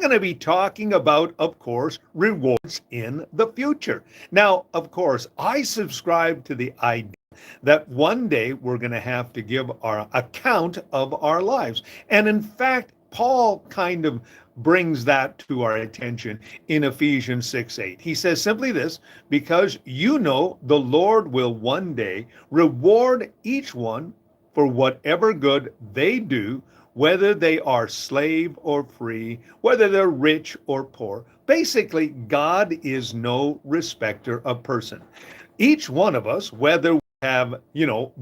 going to be talking about, of course, rewards in the future. Now, of course, I subscribe to the idea that one day we're going to have to give our account of our lives. And in fact, Paul kind of brings that to our attention in Ephesians 6:8. He says simply this, because you know the Lord will one day reward each one for whatever good they do, whether they are slave or free, whether they're rich or poor. Basically, God is no respecter of person. Each one of us, whether have,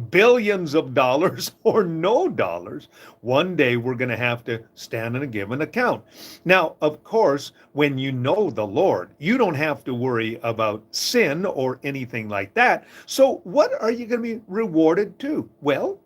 billions of dollars or no dollars, one day we're going to have to stand and give an account. Now, of course, when you know the Lord, you don't have to worry about sin or anything like that. So, what are you going to be rewarded to? Well,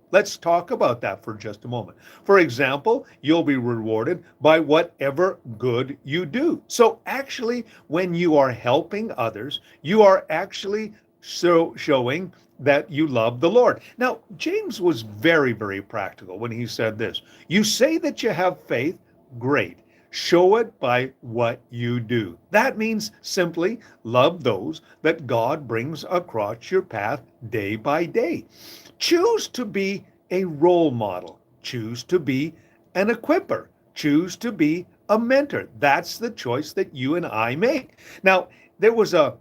let's talk about that for just a moment. For example, you'll be rewarded by whatever good you do. So, actually, when you are helping others, you are actually showing that you love the Lord. Now, James was very, very practical when he said this. You say that you have faith, great. Show it by what you do. That means simply love those that God brings across your path day by day. Choose to be a role model. Choose to be an equiper. Choose to be a mentor. That's the choice that you and I make. Now, there was a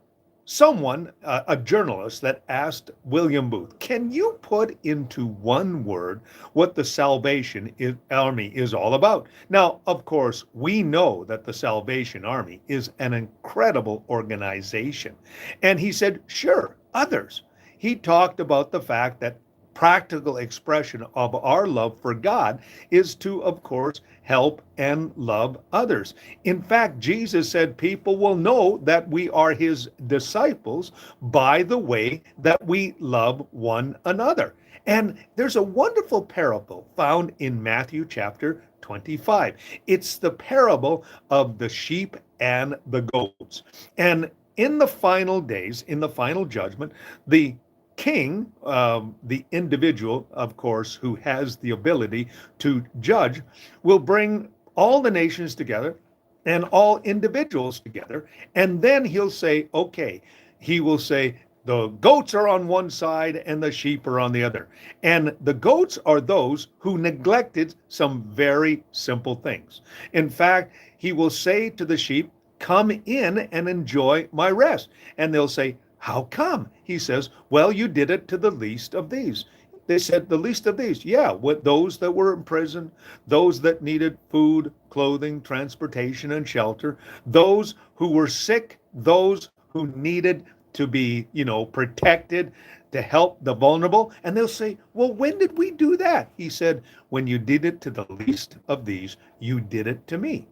journalist that asked William Booth, can you put into one word what the Salvation Army is all about? Now, of course, we know that the Salvation Army is an incredible organization. And he said, sure, others. He talked about the fact that practical expression of our love for God is to, of course, help and love others. In fact, Jesus said people will know that we are his disciples by the way that we love one another. And there's a wonderful parable found in Matthew chapter 25. It's the parable of the sheep and the goats. And in the final days, in the final judgment, the king, the individual, of course, who has the ability to judge, will bring all the nations together and all individuals together. And then he'll say, okay, he will say, the goats are on one side and the sheep are on the other. And the goats are those who neglected some very simple things. In fact, he will say to the sheep, come in and enjoy my rest. And they'll say, how come? He says, well, you did it to the least of these. They said, the least of these. Yeah, with those that were in prison, those that needed food, clothing, transportation, and shelter, those who were sick, those who needed to be, protected, to help the vulnerable. And they'll say, well, when did we do that? He said, when you did it to the least of these, you did it to me.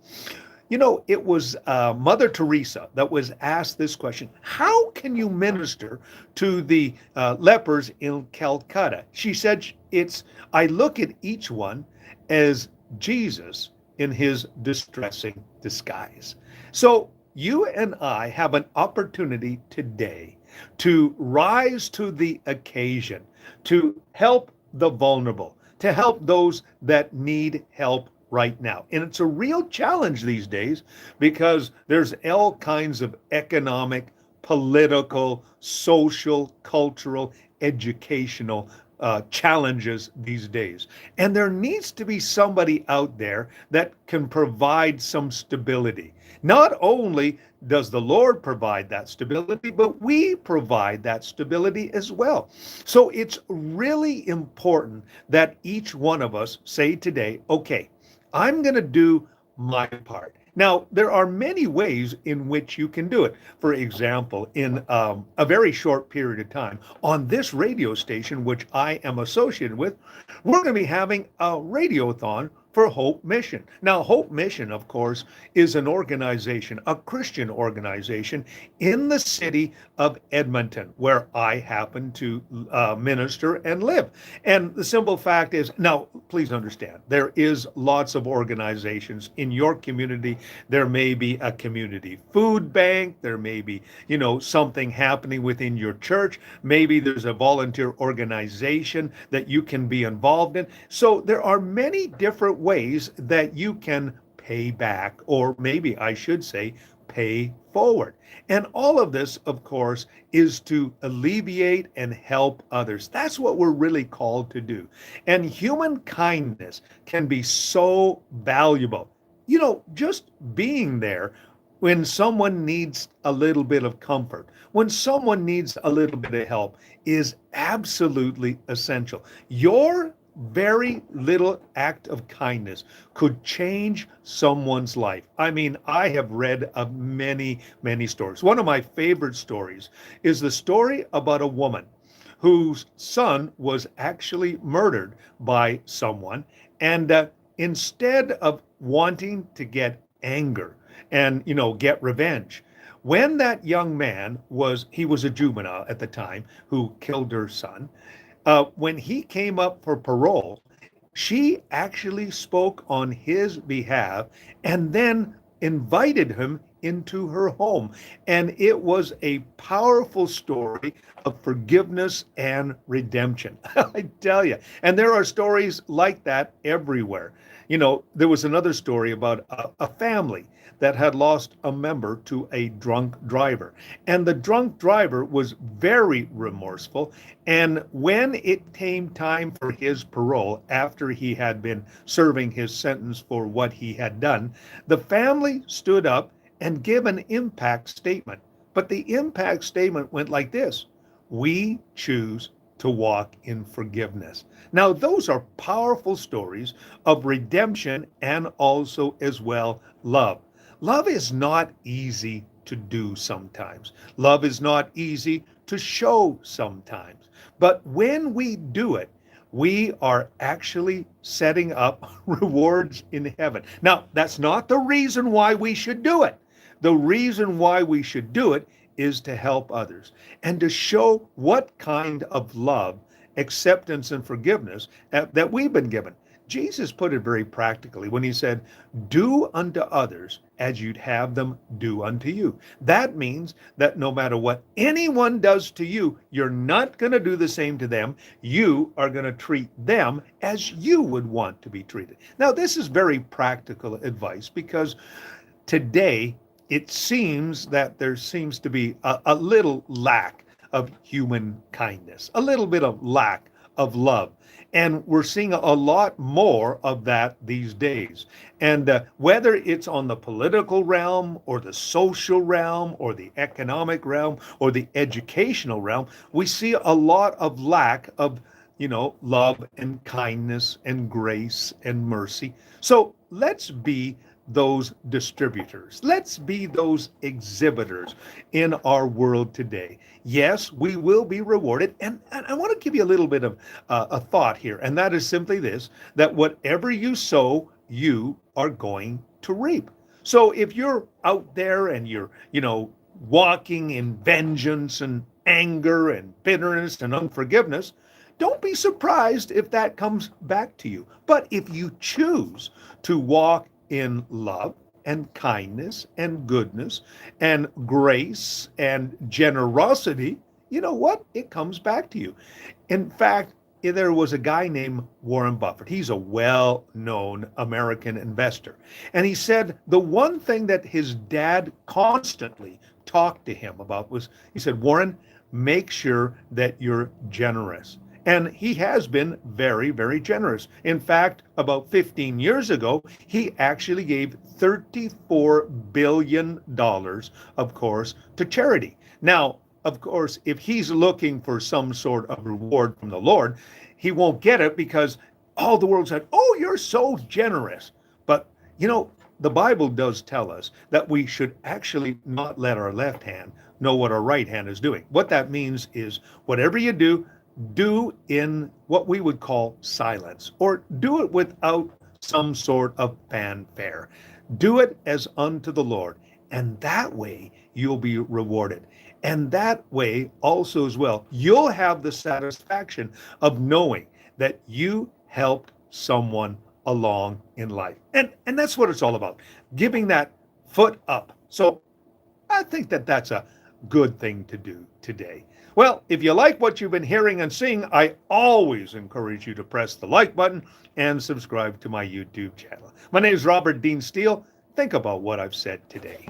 It was Mother Teresa that was asked this question. How can you minister to the lepers in Calcutta? She said, I look at each one as Jesus in his distressing disguise. So you and I have an opportunity today to rise to the occasion, to help the vulnerable, to help those that need help right now. And it's a real challenge these days because there's all kinds of economic, political, social, cultural, educational challenges these days. And there needs to be somebody out there that can provide some stability. Not only does the Lord provide that stability, but we provide that stability as well. So it's really important that each one of us say today, okay, I'm going to do my part. Now, there are many ways in which you can do it. For example, in a very short period of time, on this radio station, which I am associated with, we're going to be having a radiothon for Hope Mission. Now, Hope Mission, of course, is an organization, a Christian organization in the city of Edmonton, where I happen to minister and live. And the simple fact is, now, please understand, there is lots of organizations in your community. There may be a community food bank. There may be, something happening within your church. Maybe there's a volunteer organization that you can be involved in. So there are many different ways that you can pay back, or maybe I should say, pay forward. And all of this, of course, is to alleviate and help others. That's what we're really called to do. And human kindness can be so valuable. Just being there when someone needs a little bit of comfort, when someone needs a little bit of help, is absolutely essential. Your very little act of kindness could change someone's life. I mean, I have read of many, many stories. One of my favorite stories is the story about a woman whose son was actually murdered by someone. And instead of wanting to get anger and, get revenge, when that young man he was a juvenile at the time who killed her son, when he came up for parole, she actually spoke on his behalf and then invited him into her home. And it was a powerful story of forgiveness and redemption. I tell you. And there are stories like that everywhere. There was another story about a family that had lost a member to a drunk driver. And the drunk driver was very remorseful. And when it came time for his parole, after he had been serving his sentence for what he had done, the family stood up and gave an impact statement. But the impact statement went like this: "We choose to walk in forgiveness." Now, those are powerful stories of redemption and also as well love. Love is not easy to do sometimes. Love is not easy to show sometimes. But when we do it, we are actually setting up rewards in heaven. Now, that's not the reason why we should do it. The reason why we should do it is to help others and to show what kind of love, acceptance, and forgiveness that we've been given. Jesus put it very practically when he said, "Do unto others as you'd have them do unto you." That means that no matter what anyone does to you, you're not going to do the same to them. You are going to treat them as you would want to be treated. Now, this is very practical advice because today it seems that there seems to be a little lack of human kindness, a little bit of lack of love. And we're seeing a lot more of that these days. And whether it's on the political realm or the social realm or the economic realm or the educational realm, we see a lot of lack of, love and kindness and grace and mercy. So let's be those distributors. Let's be those exhibitors in our world today. Yes, we will be rewarded. And I want to give you a little bit of a thought here, and that is simply this: that whatever you sow, you are going to reap. So if you're out there and you're, walking in vengeance and anger and bitterness and unforgiveness, don't be surprised if that comes back to you. But if you choose to walk in love and kindness and goodness and grace and generosity, you know what? It comes back to you. In fact, there was a guy named Warren Buffett. He's a well-known American investor. And he said the one thing that his dad constantly talked to him about was, he said, "Warren, make sure that you're generous." And he has been very, very generous. In fact, about 15 years ago, he actually gave $34 billion, of course, to charity. Now, of course, if he's looking for some sort of reward from the Lord, he won't get it because all the world said, "Oh, you're so generous." But, the Bible does tell us that we should actually not let our left hand know what our right hand is doing. What that means is whatever you do in what we would call silence, or do it without some sort of fanfare. Do it as unto the Lord, and that way you'll be rewarded. And that way also as well, you'll have the satisfaction of knowing that you helped someone along in life. And that's what it's all about, giving that foot up. So I think that that's a good thing to do today. Well, if you like what you've been hearing and seeing, I always encourage you to press the like button and subscribe to my YouTube channel. My name is Robert Dean Steele. Think about what I've said today.